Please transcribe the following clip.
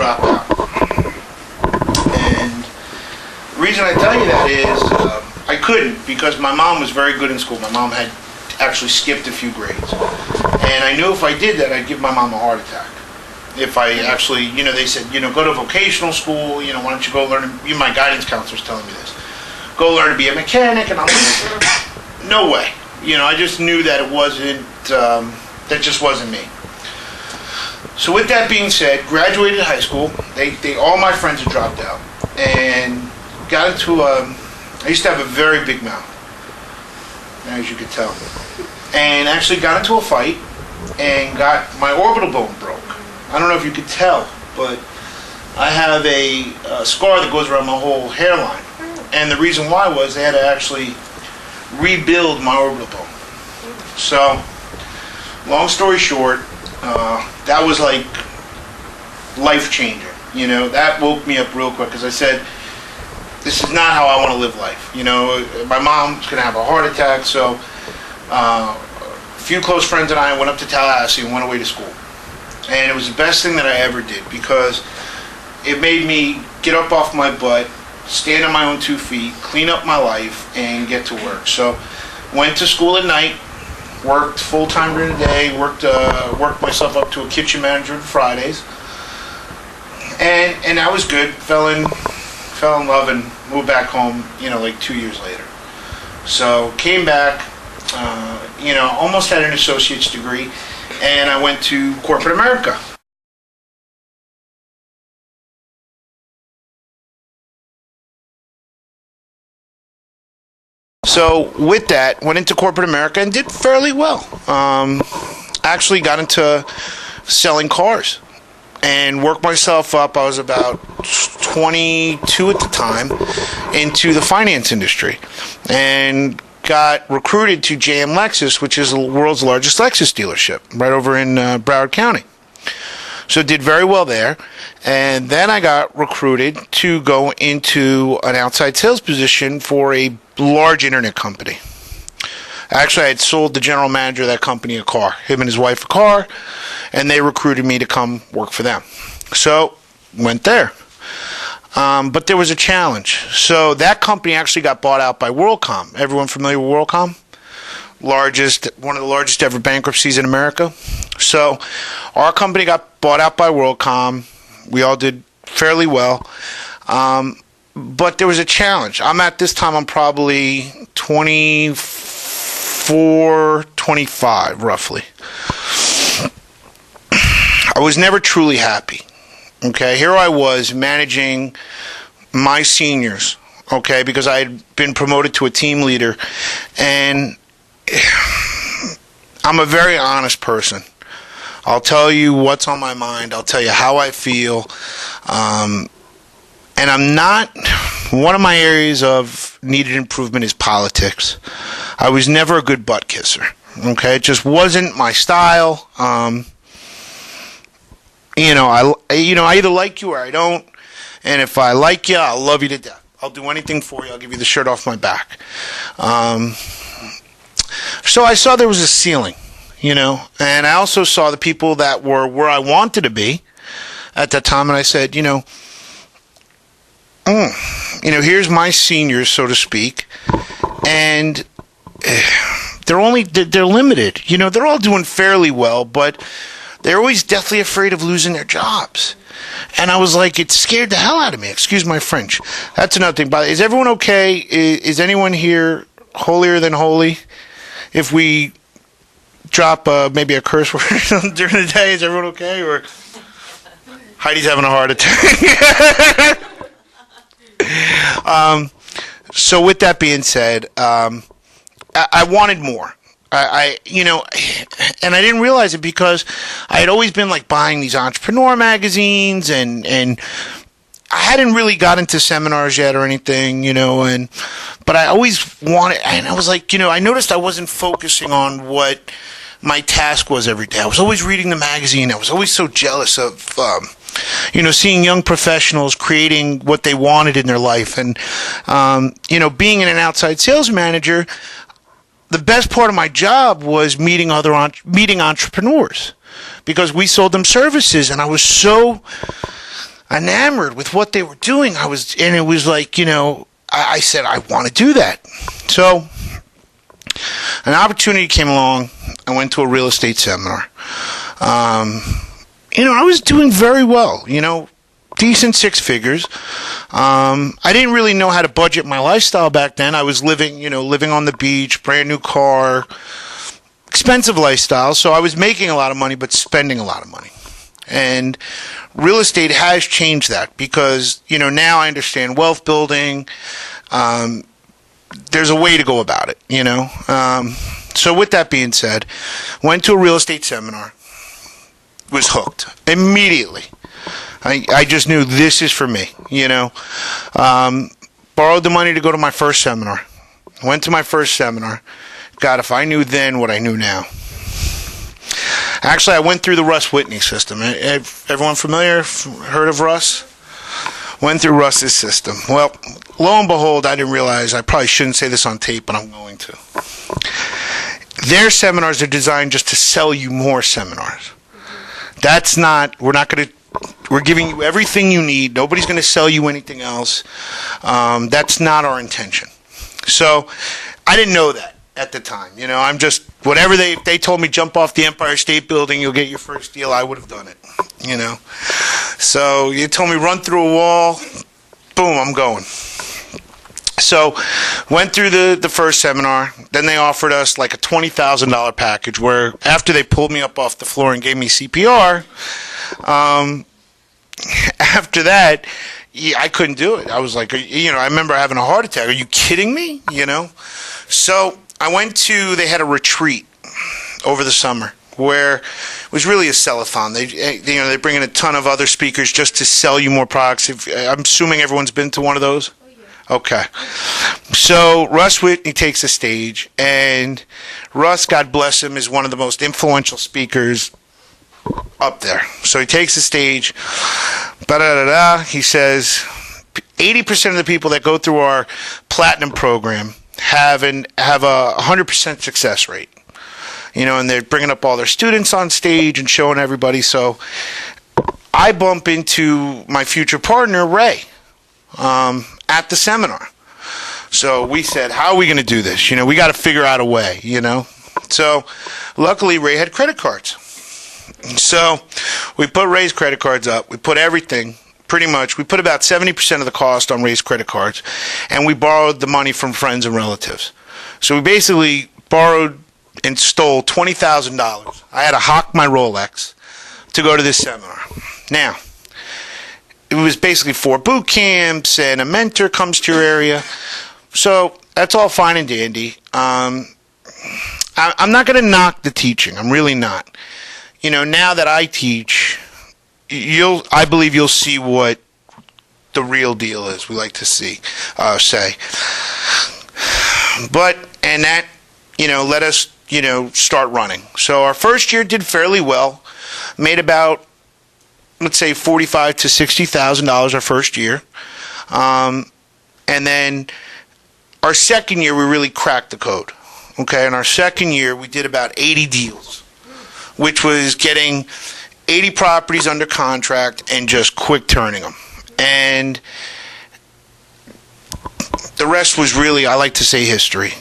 drop out. And the reason I tell you that is I couldn't, because my mom was very good in school. My mom had actually skipped a few grades. And I knew if I did that, I'd give my mom a heart attack. If I actually, they said, go to vocational school, why don't you go learn, my guidance counselor's telling me this. Go learn to be a mechanic, and I'm like, no way. I just knew that it wasn't, that just wasn't me. So with that being said, graduated high school. They all my friends had dropped out, and got into I used to have a very big mouth, as you could tell, and actually got into a fight and got my orbital bone broke. I don't know if you could tell, but I have a scar that goes around my whole hairline, and the reason why was they had to actually rebuild my orbital bone. So, long story short, that was like life changing. That woke me up real quick, because I said, this is not how I want to live life. My mom's going to have a heart attack, so a few close friends and I went up to Tallahassee and went away to school. And it was the best thing that I ever did, because it made me get up off my butt, stand on my own 2 feet, clean up my life, and get to work. So went to school at night, worked full-time during the day, worked myself up to a kitchen manager on Fridays, and that was good. Fell in love and moved back home, like 2 years later. So came back, almost had an associate's degree, and I went to corporate America. So with that, went into corporate America and did fairly well. Actually got into selling cars and worked myself up. I was about 22 at the time, into the finance industry, and got recruited to JM Lexus, which is the world's largest Lexus dealership, right over in Broward County. So did very well there, and then I got recruited to go into an outside sales position for a large internet company. Actually, I had sold the general manager of that company a car, him and his wife a car, and they recruited me to come work for them. So went there. But there was a challenge. So that company actually got bought out by WorldCom. Everyone familiar with WorldCom? One of the largest ever bankruptcies in America. So our company got bought out by WorldCom. We all did fairly well. But there was a challenge. I'm probably 24, 25, roughly. I was never truly happy. Okay, here I was managing my seniors, okay, because I had been promoted to a team leader, and I'm a very honest person. I'll tell you what's on my mind. I'll tell you how I feel. And I'm not, one of my areas of needed improvement is politics. I was never a good butt kisser, okay? It just wasn't my style. I either like you or I don't. And if I like you, I'll love you to death. I'll do anything for you. I'll give you the shirt off my back. So I saw there was a ceiling, and I also saw the people that were where I wanted to be at that time. And I said, here's my seniors, so to speak, and they're limited. They're all doing fairly well, but they're always deathly afraid of losing their jobs. And I was like, it scared the hell out of me. Excuse my French. That's another thing. Is everyone okay? Is anyone here holier than holy? If we drop maybe a curse word during the day, is everyone okay? Or Heidi's having a heart attack. So with that being said, I wanted more. And I didn't realize it because I had always been like buying these entrepreneur magazines, and I hadn't really got into seminars yet or anything, but I always wanted, and I was like, I noticed I wasn't focusing on what my task was every day. I was always reading the magazine. I was always so jealous of, seeing young professionals creating what they wanted in their life. And, being an outside sales manager, the best part of my job was meeting entrepreneurs, because we sold them services, and I was so enamored with what they were doing. And it was like, I said, I want to do that. So an opportunity came along. I went to a real estate seminar. I was doing very well, decent six figures. I didn't really know how to budget my lifestyle back then. I was living on the beach, brand new car, expensive lifestyle. So I was making a lot of money, but spending a lot of money. And real estate has changed that because, now I understand wealth building. There's a way to go about it, So with that being said, went to a real estate seminar, was hooked immediately. I just knew this is for me, Borrowed the money to go to my first seminar. Went to my first seminar. God, if I knew then what I knew now. Actually, I went through the Russ Whitney system. Everyone familiar? Heard of Russ? Went through Russ's system. Well, lo and behold, I didn't realize, I probably shouldn't say this on tape, but I'm going to. Their seminars are designed just to sell you more seminars. We're giving you everything you need. Nobody's going to sell you anything else. That's not our intention. So I didn't know that at the time. I'm just, whatever they told me, jump off the Empire State Building, you'll get your first deal, I would have done it. So you told me run through a wall, boom, I'm going. So went through the first seminar. Then they offered us like a $20,000 package where after they pulled me up off the floor and gave me CPR, after that, I couldn't do it. I was like, I remember having a heart attack. Are you kidding me? So they had a retreat over the summer where it was really a sell-a-thon. They bring in a ton of other speakers just to sell you more products. I'm assuming everyone's been to one of those? Oh, yeah. Okay. So Russ Whitney takes the stage, and Russ, God bless him, is one of the most influential speakers up there. So he takes the stage, he says 80% of the people that go through our platinum program have a 100% success rate. And they're bringing up all their students on stage and showing everybody. So I bump into my future partner, Ray, at the seminar. So we said, how are we going to do this? We got to figure out a way, So luckily, Ray had credit cards. So we put Ray's credit cards up. We put everything, pretty much. We put about 70% of the cost on Ray's credit cards, and we borrowed the money from friends and relatives. So we basically borrowed and stole $20,000. I had to hawk my Rolex to go to this seminar. Now, it was basically 4 boot camps, and a mentor comes to your area. So that's all fine and dandy. I'm not going to knock the teaching. I'm really not. Now that I teach, I believe you'll see what the real deal is. We like to say. But, and that, let us, start running. So our first year did fairly well. Made about, let's say, $45,000 to $60,000 our first year. And then our second year, we really cracked the code. Okay, in our second year, we did about 80 deals, which was getting 80 properties under contract and just quick turning them. And the rest was really, I like to say, history.